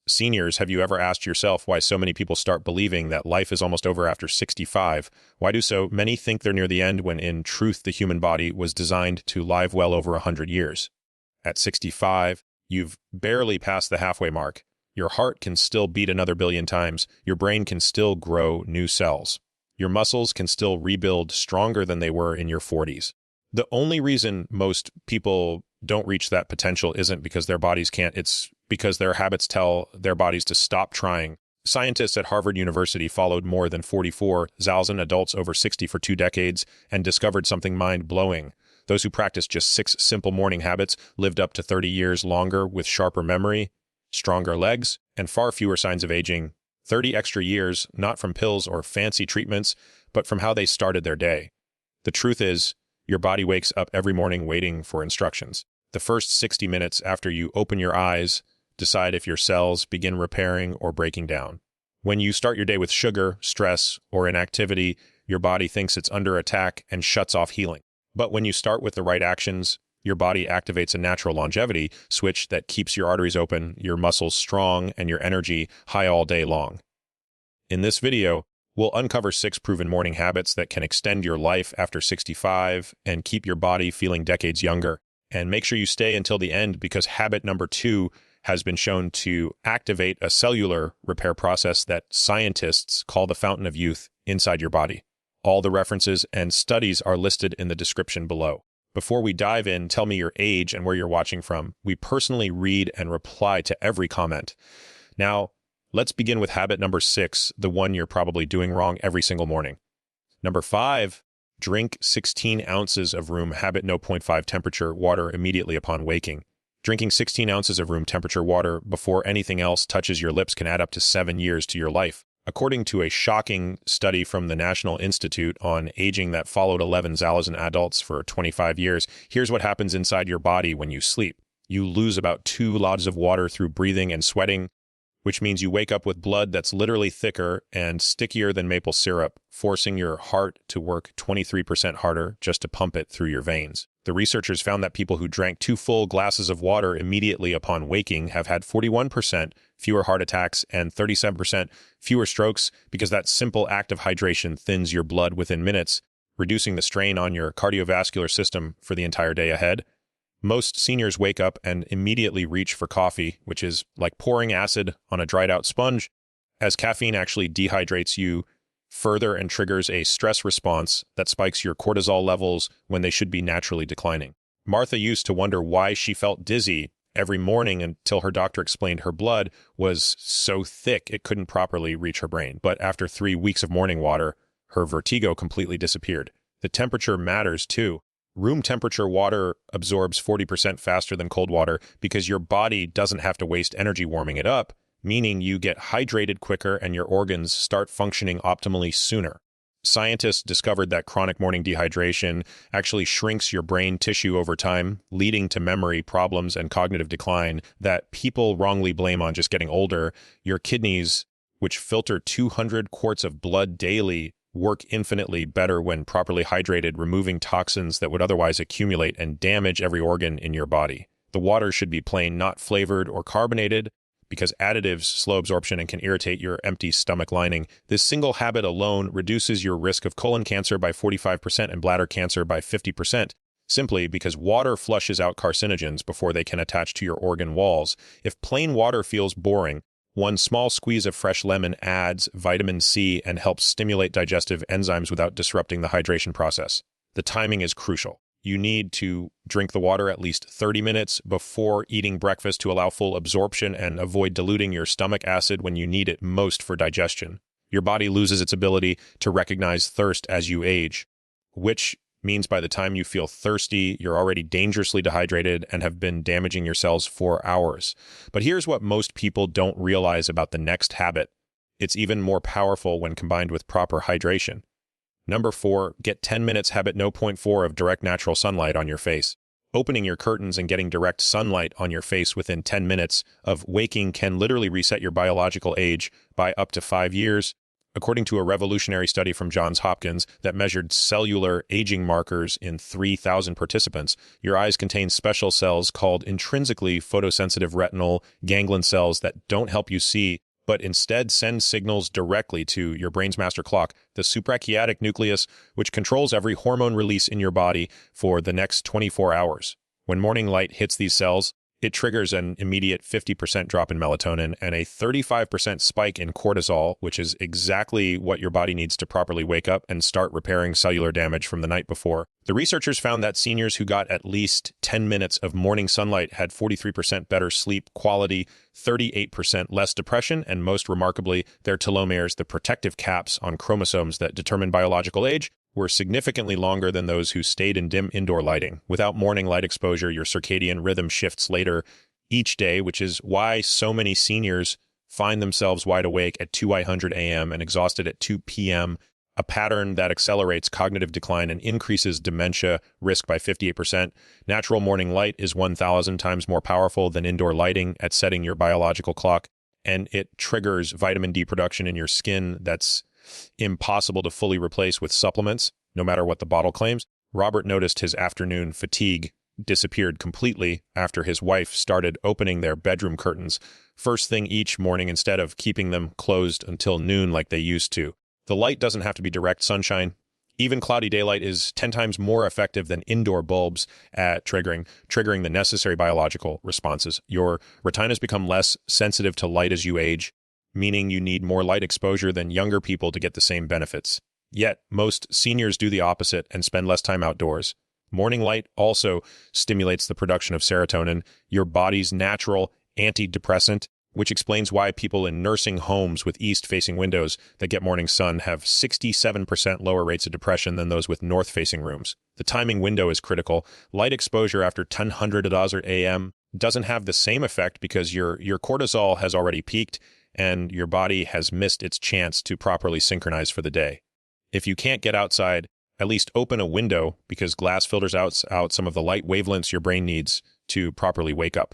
Seniors, have you ever asked yourself why so many people start believing that life is almost over after 65? Why do so many think they're near the end when in truth the human body was designed to live well over 100 years? At 65, you've barely passed the halfway mark. Your heart can still beat another billion times. Your brain can still grow new cells. Your muscles can still rebuild stronger than they were in your 40s. The only reason most people don't reach that potential isn't because their bodies can't, it's because their habits tell their bodies to stop trying. Scientists at Harvard University followed more than 44,000 adults over 60 for 2 decades and discovered something mind-blowing. Those who practiced just 6 simple morning habits lived up to 30 years longer with sharper memory, stronger legs, and far fewer signs of aging. 30 extra years, not from pills or fancy treatments, but from how they started their day. The truth is, your body wakes up every morning waiting for instructions. The first 60 minutes after you open your eyes decide if your cells begin repairing or breaking down. When you start your day with sugar, stress, or inactivity, your body thinks it's under attack and shuts off healing. But when you start with the right actions, your body activates a natural longevity switch that keeps your arteries open, your muscles strong, and your energy high all day long. In this video, we'll uncover 6 proven morning habits that can extend your life after 65 and keep your body feeling decades younger. And make sure you stay until the end because habit number 2 has been shown to activate a cellular repair process that scientists call the fountain of youth inside your body. All the references and studies are listed in the description below. Before we dive in, tell me your age and where you're watching from. We personally read and reply to every comment. Now, let's begin with habit number 6, the one you're probably doing wrong every single morning. Number 5, drink 16 ounces of room habit no. 0.5 temperature water immediately upon waking. Drinking 16 ounces of room temperature water before anything else touches your lips can add up to 7 years to your life. According to a shocking study from the National Institute on Aging that followed 11,000 adults for 25 years, here's what happens inside your body when you sleep. You lose about 2 lots of water through breathing and sweating, which means you wake up with blood that's literally thicker and stickier than maple syrup, forcing your heart to work 23% harder just to pump it through your veins. The researchers found that people who drank 2 full glasses of water immediately upon waking have had 41% fewer heart attacks and 37% fewer strokes because that simple act of hydration thins your blood within minutes, reducing the strain on your cardiovascular system for the entire day ahead. Most seniors wake up and immediately reach for coffee, which is like pouring acid on a dried-out sponge, as caffeine actually dehydrates you further and triggers a stress response that spikes your cortisol levels when they should be naturally declining. Martha used to wonder why she felt dizzy every morning until her doctor explained her blood was so thick it couldn't properly reach her brain. But after 3 weeks of morning water, her vertigo completely disappeared. The temperature matters too. Room temperature water absorbs 40% faster than cold water because your body doesn't have to waste energy warming it up, meaning you get hydrated quicker and your organs start functioning optimally sooner. Scientists discovered that chronic morning dehydration actually shrinks your brain tissue over time, leading to memory problems and cognitive decline that people wrongly blame on just getting older. Your kidneys, which filter 200 quarts of blood daily, work infinitely better when properly hydrated, removing toxins that would otherwise accumulate and damage every organ in your body. The water should be plain, not flavored or carbonated, because additives slow absorption and can irritate your empty stomach lining. This single habit alone reduces your risk of colon cancer by 45% and bladder cancer by 50%, simply because water flushes out carcinogens before they can attach to your organ walls. If plain water feels boring, one small squeeze of fresh lemon adds vitamin C and helps stimulate digestive enzymes without disrupting the hydration process. The timing is crucial. You need to drink the water at least 30 minutes before eating breakfast to allow full absorption and avoid diluting your stomach acid when you need it most for digestion. Your body loses its ability to recognize thirst as you age, which means by the time you feel thirsty, you're already dangerously dehydrated and have been damaging your cells for hours. But here's what most people don't realize about the next habit. It's even more powerful when combined with proper hydration. Number 4, get 10 minutes habit no. 0.4 of direct natural sunlight on your face. Opening your curtains and getting direct sunlight on your face within 10 minutes of waking can literally reset your biological age by up to 5 years. According to a revolutionary study from Johns Hopkins that measured cellular aging markers in 3,000 participants, your eyes contain special cells called intrinsically photosensitive retinal ganglion cells that don't help you see, but instead send signals directly to your brain's master clock, the suprachiasmatic nucleus, which controls every hormone release in your body for the next 24 hours. When morning light hits these cells, it triggers an immediate 50% drop in melatonin and a 35% spike in cortisol, which is exactly what your body needs to properly wake up and start repairing cellular damage from the night before. The researchers found that seniors who got at least 10 minutes of morning sunlight had 43% better sleep quality, 38% less depression, and most remarkably, their telomeres, the protective caps on chromosomes that determine biological age, were significantly longer than those who stayed in dim indoor lighting. Without morning light exposure, your circadian rhythm shifts later each day, which is why so many seniors find themselves wide awake at 2:00 a.m. and exhausted at 2 p.m., a pattern that accelerates cognitive decline and increases dementia risk by 58%. Natural morning light is 1,000 times more powerful than indoor lighting at setting your biological clock, and it triggers vitamin D production in your skin that's impossible to fully replace with supplements, no matter what the bottle claims. Robert noticed his afternoon fatigue disappeared completely after his wife started opening their bedroom curtains first thing each morning instead of keeping them closed until noon like they used to. The light doesn't have to be direct sunshine. Even cloudy daylight is 10 times more effective than indoor bulbs at triggering the necessary biological responses. Your retinas become less sensitive to light as you age, meaning you need more light exposure than younger people to get the same benefits. Yet, most seniors do the opposite and spend less time outdoors. Morning light also stimulates the production of serotonin, your body's natural antidepressant, which explains why people in nursing homes with east-facing windows that get morning sun have 67% lower rates of depression than those with north-facing rooms. The timing window is critical. Light exposure after 10:00 a.m. doesn't have the same effect because your cortisol has already peaked and your body has missed its chance to properly synchronize for the day. If you can't get outside, at least open a window because glass filters out some of the light wavelengths your brain needs to properly wake up.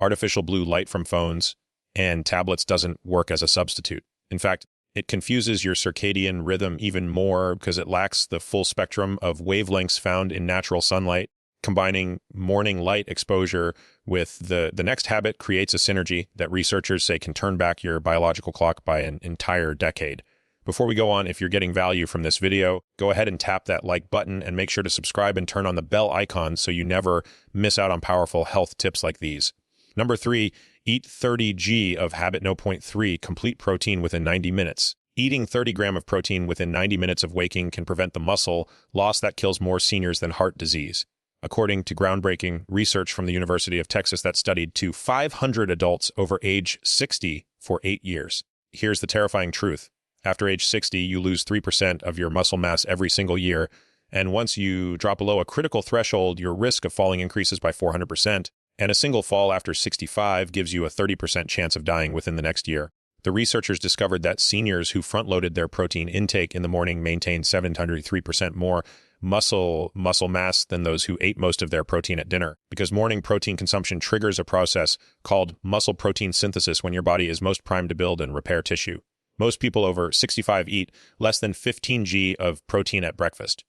Artificial blue light from phones and tablets doesn't work as a substitute. In fact, it confuses your circadian rhythm even more because it lacks the full spectrum of wavelengths found in natural sunlight. Combining morning light exposure with the next habit creates a synergy that researchers say can turn back your biological clock by an entire decade. Before we go on, if you're getting value from this video, go ahead and tap that like button and make sure to subscribe and turn on the bell icon so you never miss out on powerful health tips like these. Number 3, eat 30 g of Habit No. 3, complete protein within 90 minutes. Eating 30 grams of protein within 90 minutes of waking can prevent the muscle loss that kills more seniors than heart disease. According to groundbreaking research from the University of Texas that studied 500 adults over age 60 for 8 years. Here's the terrifying truth. After age 60, you lose 3% of your muscle mass every single year, and once you drop below a critical threshold, your risk of falling increases by 400%, and a single fall after 65 gives you a 30% chance of dying within the next year. The researchers discovered that seniors who front-loaded their protein intake in the morning maintained 703% more muscle mass than those who ate most of their protein at dinner, because morning protein consumption triggers a process called muscle protein synthesis when your body is most primed to build and repair tissue. Most people over 65 eat less than 15 g of protein at breakfast,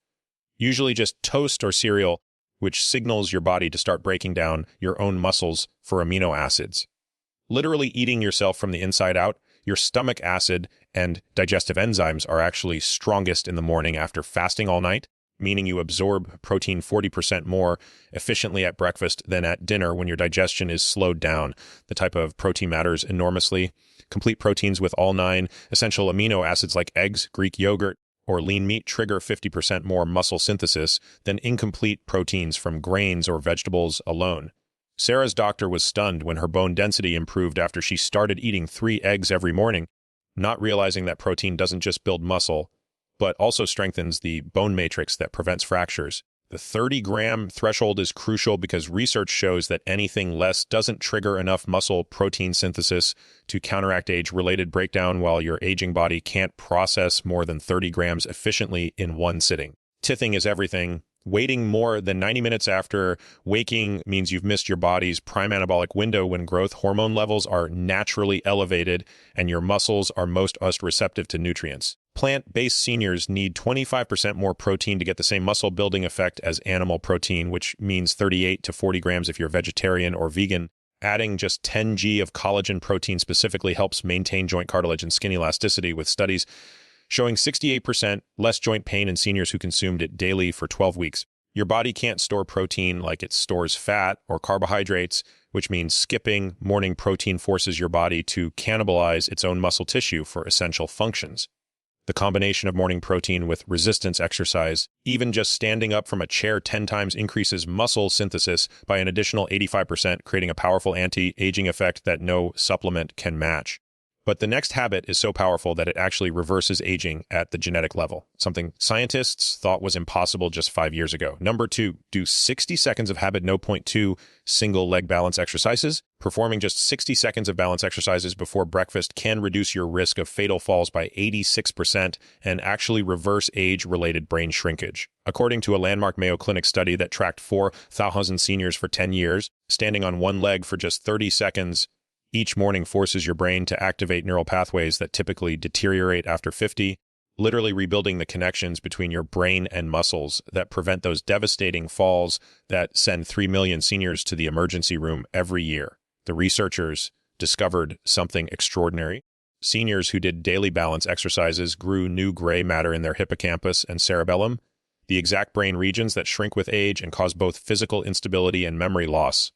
usually just toast or cereal, which signals your body to start breaking down your own muscles for amino acids. Literally eating yourself from the inside out, your stomach acid and digestive enzymes are actually strongest in the morning after fasting all night, meaning you absorb protein 40% more efficiently at breakfast than at dinner when your digestion is slowed down. The type of protein matters enormously. Complete proteins with all 9 essential amino acids like eggs, Greek yogurt, or lean meat trigger 50% more muscle synthesis than incomplete proteins from grains or vegetables alone. Sarah's doctor was stunned when her bone density improved after she started eating 3 eggs every morning, not realizing that protein doesn't just build muscle, but also strengthens the bone matrix that prevents fractures. The 30-gram threshold is crucial because research shows that anything less doesn't trigger enough muscle protein synthesis to counteract age-related breakdown, while your aging body can't process more than 30 grams efficiently in one sitting. Tithing is everything. Waiting more than 90 minutes after waking means you've missed your body's prime anabolic window when growth hormone levels are naturally elevated and your muscles are most receptive to nutrients. Plant-based seniors need 25% more protein to get the same muscle-building effect as animal protein, which means 38 to 40 grams if you're vegetarian or vegan. Adding just 10 g of collagen protein specifically helps maintain joint cartilage and skin elasticity, with studies showing 68% less joint pain in seniors who consumed it daily for 12 weeks. Your body can't store protein like it stores fat or carbohydrates, which means skipping morning protein forces your body to cannibalize its own muscle tissue for essential functions. The combination of morning protein with resistance exercise, even just standing up from a chair 10 times, increases muscle synthesis by an additional 85%, creating a powerful anti-aging effect that no supplement can match. But the next habit is so powerful that it actually reverses aging at the genetic level, something scientists thought was impossible just 5 years ago. Number 2, do 60 seconds of habit no. 2 single leg balance exercises. Performing just 60 seconds of balance exercises before breakfast can reduce your risk of fatal falls by 86% and actually reverse age-related brain shrinkage. According to a landmark Mayo Clinic study that tracked 4,000 seniors for 10 years, standing on one leg for just 30 seconds each morning forces your brain to activate neural pathways that typically deteriorate after 50, literally rebuilding the connections between your brain and muscles that prevent those devastating falls that send 3 million seniors to the emergency room every year. The researchers discovered something extraordinary. Seniors who did daily balance exercises grew new gray matter in their hippocampus and cerebellum, the exact brain regions that shrink with age and cause both physical instability and memory loss.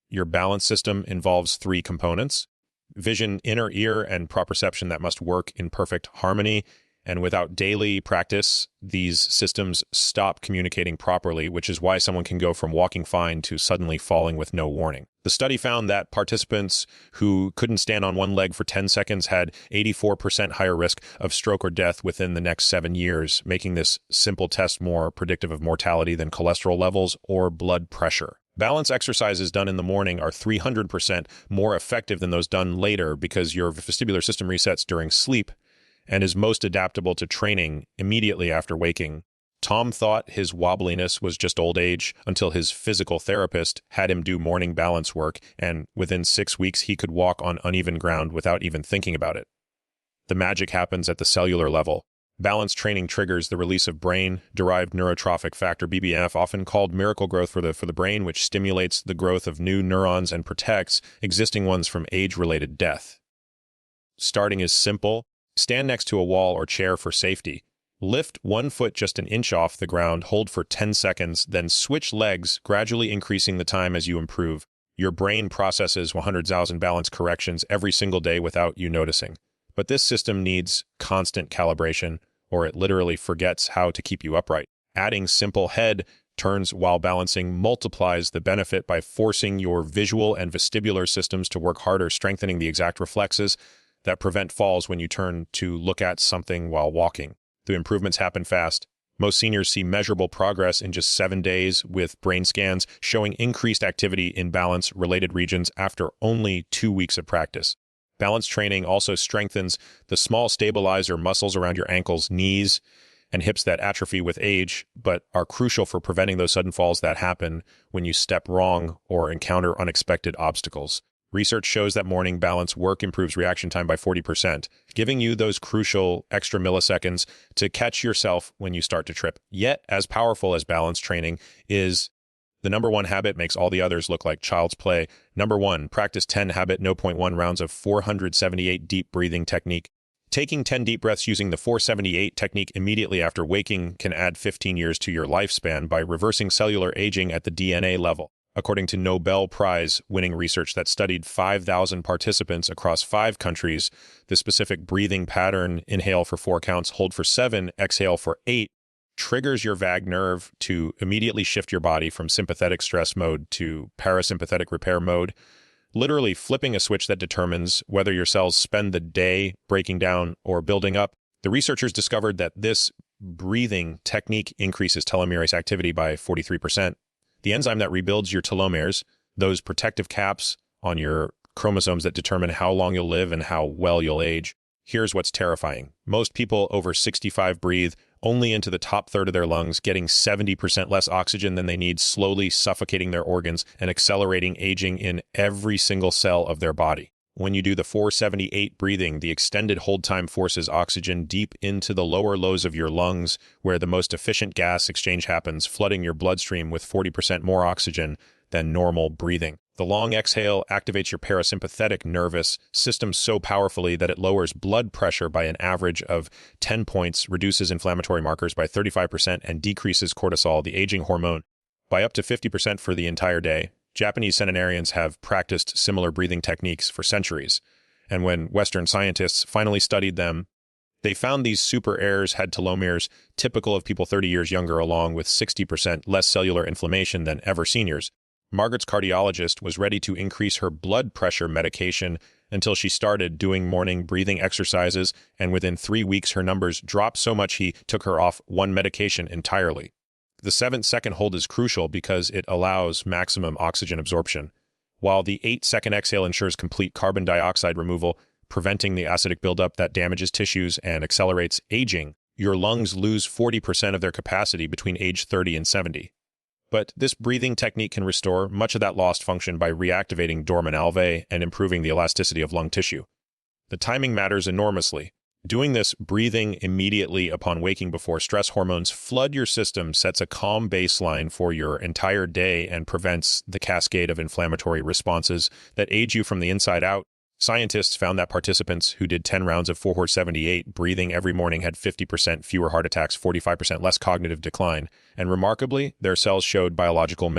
Your balance system involves 3 components: vision, inner ear, and proprioception that must work in perfect harmony. And without daily practice, these systems stop communicating properly, which is why someone can go from walking fine to suddenly falling with no warning. The study found that participants who couldn't stand on one leg for 10 seconds had 84% higher risk of stroke or death within the next 7 years, making this simple test more predictive of mortality than cholesterol levels or blood pressure. Balance exercises done in the morning are 300% more effective than those done later because your vestibular system resets during sleep and is most adaptable to training immediately after waking. Tom thought his wobbliness was just old age until his physical therapist had him do morning balance work, and within 6 weeks he could walk on uneven ground without even thinking about it. The magic happens at the cellular level. Balance training triggers the release of brain-derived neurotrophic factor BDNF, often called miracle growth for the brain, which stimulates the growth of new neurons and protects existing ones from age-related death. Starting is simple. Stand next to a wall or chair for safety. Lift one foot just an inch off the ground, hold for 10 seconds, then switch legs, gradually increasing the time as you improve. Your brain processes 100,000 balance corrections every single day without you noticing. But this system needs constant calibration, or it literally forgets how to keep you upright. Adding simple head turns while balancing multiplies the benefit by forcing your visual and vestibular systems to work harder, strengthening the exact reflexes that prevent falls when you turn to look at something while walking. The improvements happen fast. Most seniors see measurable progress in just 7 days, with brain scans showing increased activity in balance-related regions after only 2 weeks of practice. Balance training also strengthens the small stabilizer muscles around your ankles, knees, and hips that atrophy with age, but are crucial for preventing those sudden falls that happen when you step wrong or encounter unexpected obstacles. Research shows that morning balance work improves reaction time by 40%, giving you those crucial extra milliseconds to catch yourself when you start to trip. Yet, as powerful as balance training is, the number 1 habit makes all the others look like child's play. Number 1, practice 10 habit no. 1 rounds of 478 deep breathing technique. Taking 10 deep breaths using the 478 technique immediately after waking can add 15 years to your lifespan by reversing cellular aging at the DNA level. According to Nobel Prize-winning research that studied 5,000 participants across 5 countries, the specific breathing pattern, inhale for 4 counts, hold for 7, exhale for 8, triggers your vagus nerve to immediately shift your body from sympathetic stress mode to parasympathetic repair mode, literally flipping a switch that determines whether your cells spend the day breaking down or building up. The researchers discovered that this breathing technique increases telomerase activity by 43%. The enzyme that rebuilds your telomeres, those protective caps on your chromosomes that determine how long you'll live and how well you'll age. Here's what's terrifying. Most people over 65 breathe only into the top third of their lungs, getting 70% less oxygen than they need, slowly suffocating their organs and accelerating aging in every single cell of their body. When you do the 478 breathing, the extended hold time forces oxygen deep into the lower lows of your lungs, where the most efficient gas exchange happens, flooding your bloodstream with 40% more oxygen than normal breathing. The long exhale activates your parasympathetic nervous system so powerfully that it lowers blood pressure by an average of 10 points, reduces inflammatory markers by 35%, and decreases cortisol, the aging hormone, by up to 50% for the entire day. Japanese centenarians have practiced similar breathing techniques for centuries, and when Western scientists finally studied them, they found these super heirs had telomeres typical of people 30 years younger, along with 60% less cellular inflammation than ever seniors. Margaret's cardiologist was ready to increase her blood pressure medication until she started doing morning breathing exercises, and within 3 weeks her numbers dropped so much he took her off one medication entirely. The 7-second hold is crucial because it allows maximum oxygen absorption, while the 8-second exhale ensures complete carbon dioxide removal, preventing the acidic buildup that damages tissues and accelerates aging. Your lungs lose 40% of their capacity between age 30 and 70. But this breathing technique can restore much of that lost function by reactivating dormant alveoli and improving the elasticity of lung tissue. The timing matters enormously. Doing this breathing immediately upon waking before stress hormones flood your system sets a calm baseline for your entire day and prevents the cascade of inflammatory responses that age you from the inside out. Scientists found that participants who did 10 rounds of 478 breathing every morning had 50% fewer heart attacks, 45% less cognitive decline, and remarkably, their cells showed biological